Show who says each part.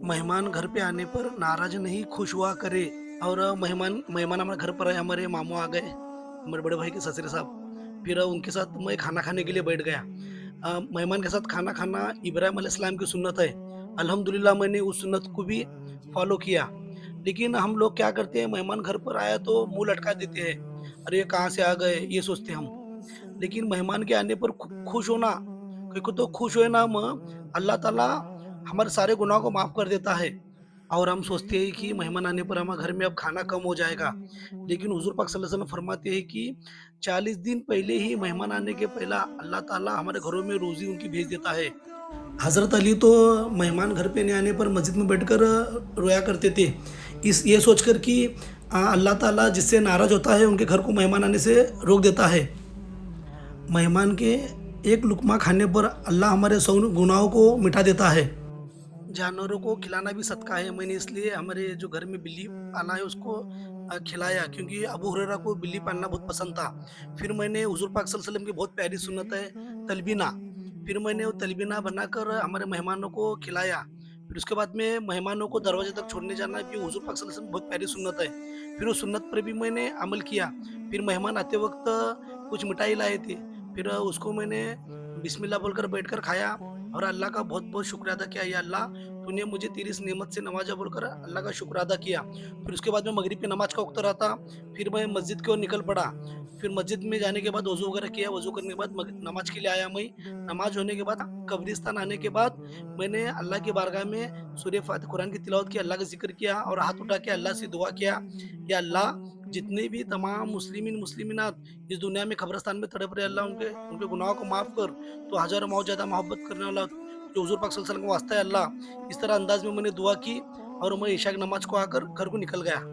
Speaker 1: मेहमान घर पे आने पर नाराज नहीं खुश हुआ करे। और मेहमान मेहमान हमारे घर पर आए, हमारे मामू आ गए, हमारे बड़े भाई के ससुर साहब। फिर उनके साथ मैं खाना खाने के लिए बैठ गया। मेहमान के साथ खाना खाना इब्राहिम अलैहिस्सलाम की सुन्नत है। अल्हम्दुलिल्लाह मैंने उस सुन्नत को भी फॉलो किया। लेकिन हम लोग क्या करते हैं, मेहमान घर पर आया तो मुंह लटका देते हैं, अरे ये कहाँ से आ गए, ये सोचते हैं हम। लेकिन मेहमान के आने पर खुश होना, क्योंकि तो खुश हुए ना हम, अल्लाह ताला हमारे सारे गुनाहों को माफ़ कर देता है। और हम सोचते हैं कि मेहमान आने पर हमारे घर में अब खाना कम हो जाएगा। लेकिन हुज़ूर पाक सल्लल्लाहु अलैहि वसल्लम फरमाते हैं कि 40 दिन पहले ही मेहमान आने के पहला अल्लाह ताला हमारे घरों में रोज़ी उनकी भेज देता है। हज़रत अली तो मेहमान घर पे नहीं आने पर मस्जिद में बैठकर रोया करते थे। इस ये सोचकर कि अल्लाह ताला जिससे नाराज़ होता है उनके घर को मेहमान आने से रोक देता है। मेहमान के एक लुक़मा खाने पर अल्लाह हमारे सौ गुनाहों को मिटा देता है। जानवरों को खिलाना भी सदका है। मैंने इसलिए हमारे जो घर में बिल्ली पाला है उसको खिलाया, क्योंकि अबू हुरैरा को बिल्ली पालना बहुत पसंद था। फिर मैंने हुज़ूर पाक सल्लल्लाहु अलैहि वसल्लम की बहुत प्यारी सुन्नत है तलबीना। फिर मैंने वो तलबीना बनाकर हमारे मेहमानों को खिलाया। फिर उसके बाद में मेहमानों को दरवाजे तक छोड़ने जाना भी हुज़ूर पाक सल्लल्लाहु अलैहि वसल्लम की बहुत प्यारी सुन्नत है। फिर उस सुन्नत पर भी मैंने अमल किया। फिर मेहमान आते वक़्त कुछ मिठाई लाए थे। फिर उसको मैंने बिस्मिल्लाह बोलकर बैठकर खाया और अल्लाह का बहुत-बहुत शुक्र अदा किया, या अल्लाह तूने मुझे तेरी इस नेमत से नवाजा, बोलकर अल्लाह का शुक्र अदा किया। फिर उसके बाद में मगरिब की नमाज का वक्त रहा था। फिर मैं मस्जिद की ओर निकल पड़ा। फिर मस्जिद में जाने के बाद वजू वगैरह किया। वजू करने के बाद नमाज के लिए आया मैं। नमाज होने के बाद कब्रिस्तान आने के बाद मैंने अल्लाह की बारगाह में सूर्य फातिहा कुरान की तिलावत की, अल्लाह का जिक्र किया और हाथ उठा के अल्लाह से दुआ किया, या अल्लाह जितने भी तमाम मुस्लिमीन मुस्लिमात इस दुनिया में कब्रिस्तान में तड़प रहे, अल्लाह उनके उनके गुनाहों को माफ़ कर। तो हज़ारों माओ ज़्यादा मोहब्बत करने वाला जो हुज़ूर पाक सल्लल्लाहु अलैहि वसल्लम का वास्ता है अल्लाह। इस तरह अंदाज़ में मैंने दुआ की और मैं इशा की नमाज़ को आकर घर को निकल गया।